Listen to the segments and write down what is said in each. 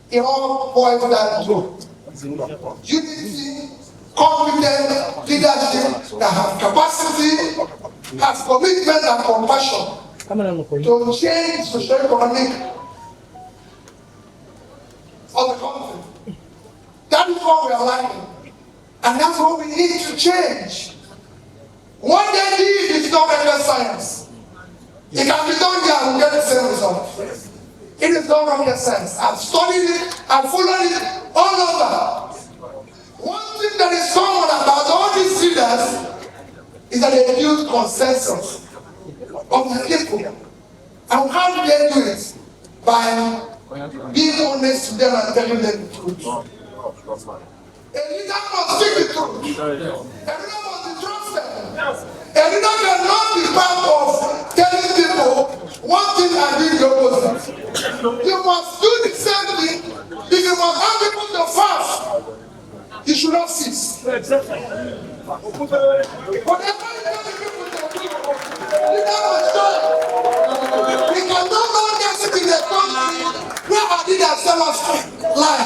It all boils down to unity, competent leadership that have capacity, has commitment and compassion to change socio-economic of the country. That is what we are lacking. And that's what we need to change. What they need is not rocket science. It can be done here and we get the same result. It is not rocket science. I've studied it, I've followed it all over. One thing that is common about all these leaders is that they build consensus of the people. And how do they do it? By being honest to them and telling them the truth. A leader must speak the truth. A leader must be trusted. A leader cannot be part of telling people one thing and doing the opposite. You must do the same thing. If you must have people to fast, you should not cease. Whatever you tell the people to do, leader must show. We can no longer sit in the country where our leaders tell us lie.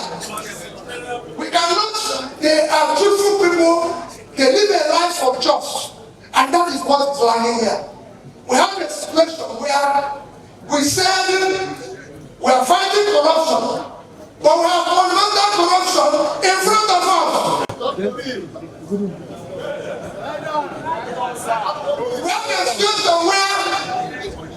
We cannot, they are truthful people, they live a life of trust, and that is what is lacking here. We have a situation where we say we are fighting corruption, but we have fundamental corruption in front of us. We have a situation where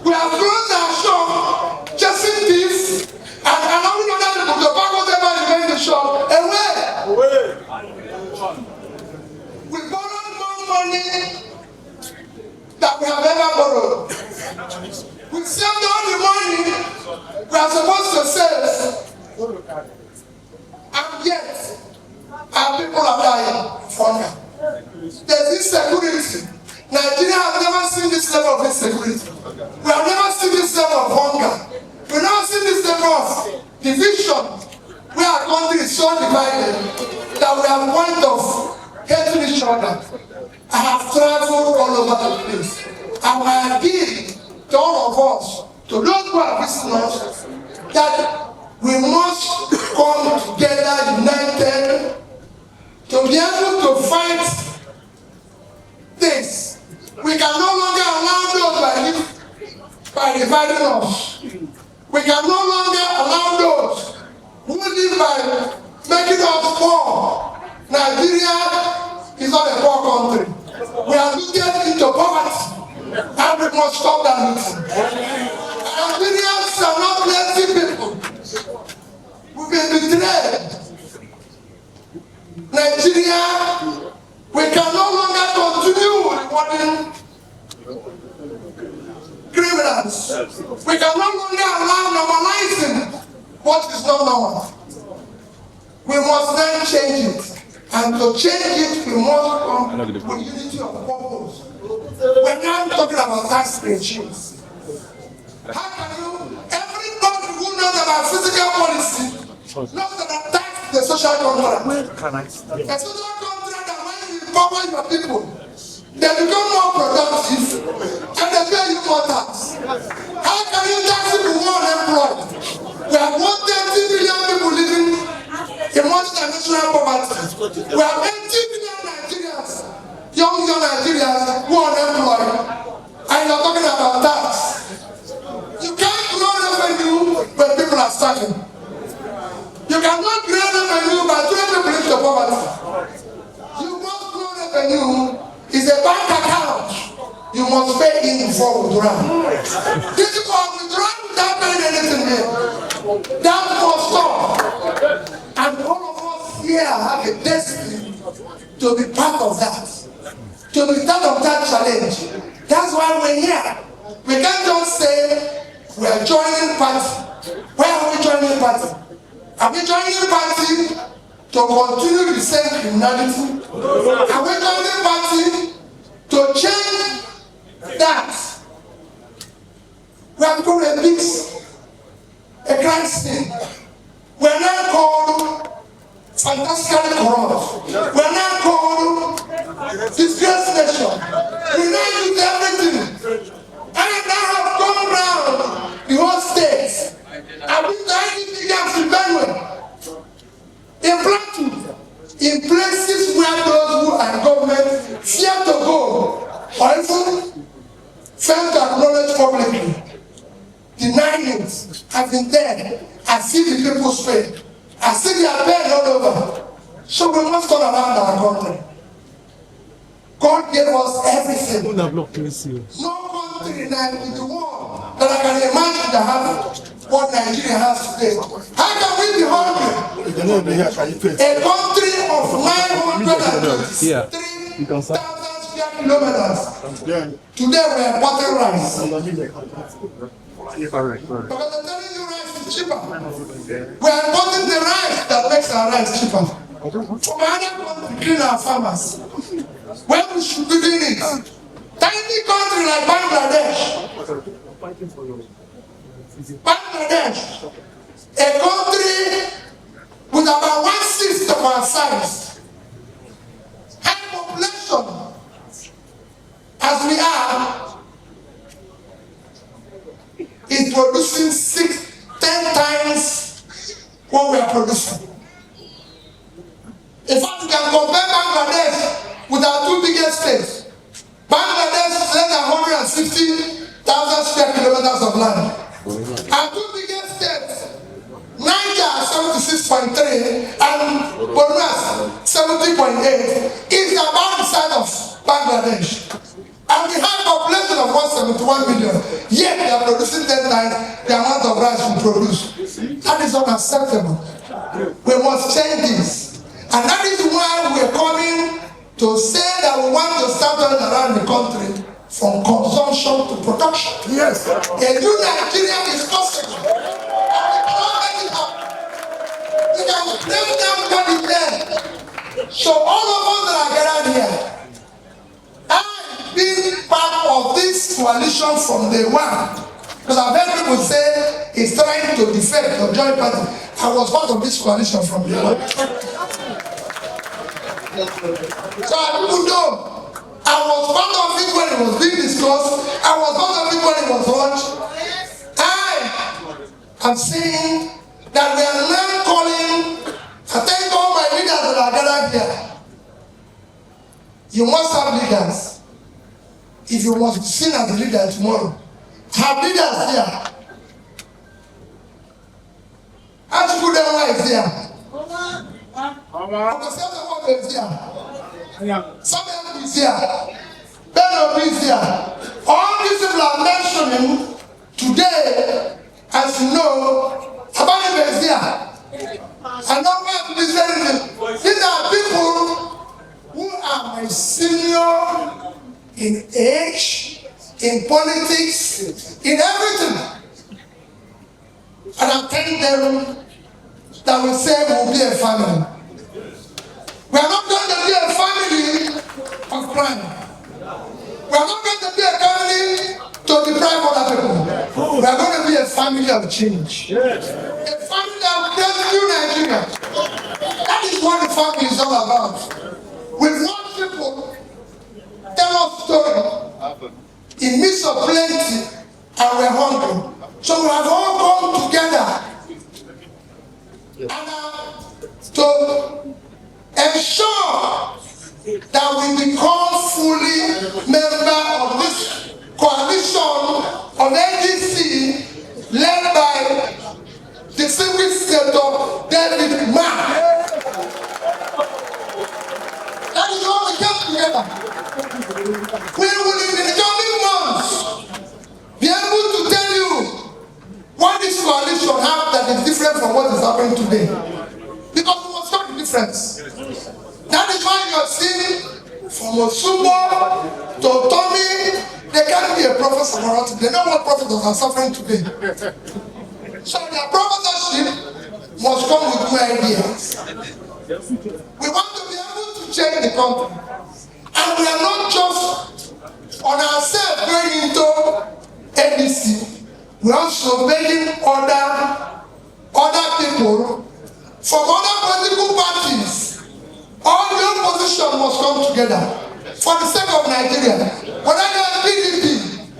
we have closed our shop, chasing thieves, and allowing other people to back whatever remains in the shop away. We borrowed more money than we have ever borrowed. We saved all the money we are supposed to save. And yet, our people are dying of hunger. There's insecurity. Nigeria has never seen this level of insecurity. We have never seen this level of hunger. We now see this level of division where our country is so divided that we are point of hating each other. I have traveled all over the place. And I appeal to all of us, to those who are visiting us, that we must come together united to be able to fight this. We can no longer allow those by dividing us. We can no longer allow those who live by making us poor. Nigeria is not a poor country. We are looking into poverty, and we must stop that meeting. Nigerians are not lazy people. We've been betrayed. Nigeria, we can no longer continue rewarding criminals. We can no longer allow normalizing what is not normal. We must then change it. And to change it, we must come with unity of purpose. We're now talking about tax regimes. How can you, everybody who knows about physical policy knows that tax is a social contract. A social contract that when you empower your people, they become more productive and they pay you more tax. How can you tax people more unemployed? We have 130 million people living in multinational poverty. We have 80 million Nigerians, young Nigerians who are unemployed. And you're talking about tax. You can't grow revenue when people are starving. You cannot grow revenue by throwing people into poverty. You must grow revenue. It's a bank account. You must pay in before withdrawal. This is for withdrawal without paying anything here. That must stop. And all of us here have a destiny to be part of that. To be part of that challenge. That's why we're here. We can't just say we are joining party. Where are we joining party? Are we joining party to continue the same criminality? Are we joining party to change that? We have become a mix, a crime scene. We are now called fantastically corrupt. We are now called disgraced nation. We now use everything. And now have come round the whole state. And we try to figure out the been there. I see the people's pain. I see their pain all over. So we must turn around our country. God gave us everything. No country in the world that I can imagine that have what Nigeria has today. How can we be hungry? A country of 923,000 square kilometers. Today we are importing rice. Because I'm telling you, rice is cheaper. We are importing the rice that makes our rice cheaper. From other countries, clean our farmers. When we should be doing it. Tiny country like Bangladesh. Bangladesh, a country with about 1/6 of our size, high population as we are, is producing 10 times what we are producing. In fact, we can compare Bangladesh with our two biggest states. Bangladesh is less than 150,000 square kilometers of land. Our two biggest states, Naija 76.3 and Borno 70.8, is about the size of Bangladesh. And we have a population of 171 million. Yet they are producing 10 times the amount of rice we produce. That is unacceptable. We must change this. And that is why we are coming to say that we want to start turning around the country from consumption to production. Yes. A new Nigeria is possible. And we cannot make it up. We can break down what is there. So all of us that are gathered here, I've been part of this coalition from day one. Because I've heard people say it's trying to defect or join party. I was part of this coalition from day one. So people know I was part of it when it was being discussed. I was part of it when it was launched. I am saying that we are now calling. I thank all my leaders that are gathered here. You must have leaders. If you must be seen as a leader tomorrow, have leaders here. Achukudema is here. Is here. Samuel is here. Beno is here. All these people are mentioning today, as you know, Abani is here. And now these are people who are my senior in age, in politics, in everything. And I'm telling them that we say we'll be a family. We are not going to be a family of crime. We are not going to be a family to deprive other people. We are going to be a family of change. A family that will create new Nigeria. That is what the family is all about. We want people tell us story in midst of plenty and we're hungry. So we have all come together and to ensure that we become fully member of this coalition of ADC led by the civil senator David Mark. That is all we came together. We will in the coming months be able to tell you what this coalition has that is different from what is happening today. Because we must start the difference. That is why you are seeing from Osubo to Tommy, they can't be a prophet for us. They know what prophets are suffering today. So their prophecy must come with new ideas. We want to be able to change the country. And we are not just on ourselves going into ADC. We are also making other people from other political parties. All the opposition must come together for the sake of Nigeria. Whether you are PDP,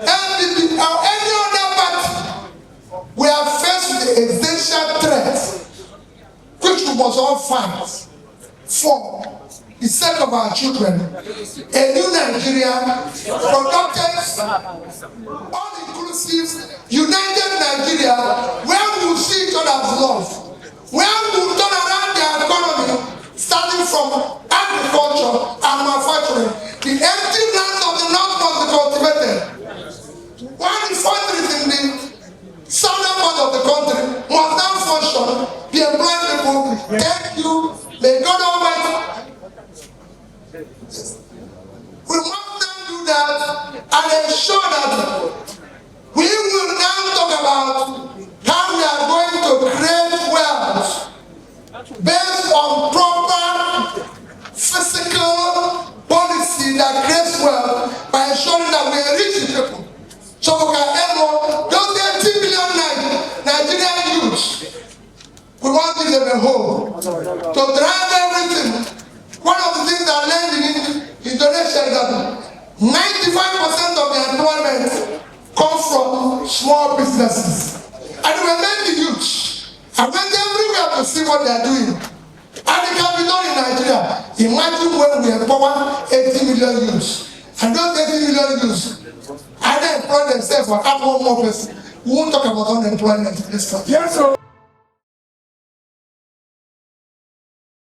LDP, or any other party, we are faced with the existential threat which we must all fight for. the sake of our children, a new Nigeria, productive, all-inclusive, united Nigeria, where we will see each other's love, where we will turn around the economy, starting from agriculture and manufacturing. The empty lands of the north must be cultivated. While the factories in the southern part of the country must now function, be employing people. Thank you. May God Almighty. We must now do that and ensure that we will now talk about how we are going to create wealth based on proper physical policy that creates wealth by ensuring that we enrich the people. So we can earn more. Those 80 million Nigerian youths, we want to give them a home to drive everything. One of the things that I learned in Indonesia is that 95% of the employment comes from small businesses. And we met the youths. I went everywhere to see what they are doing. And it can be done in Nigeria. Imagine when we empower 80 million youths. And those 80 million youths either employ themselves or add one more person. We won't talk about unemployment in this country. Yes, sir.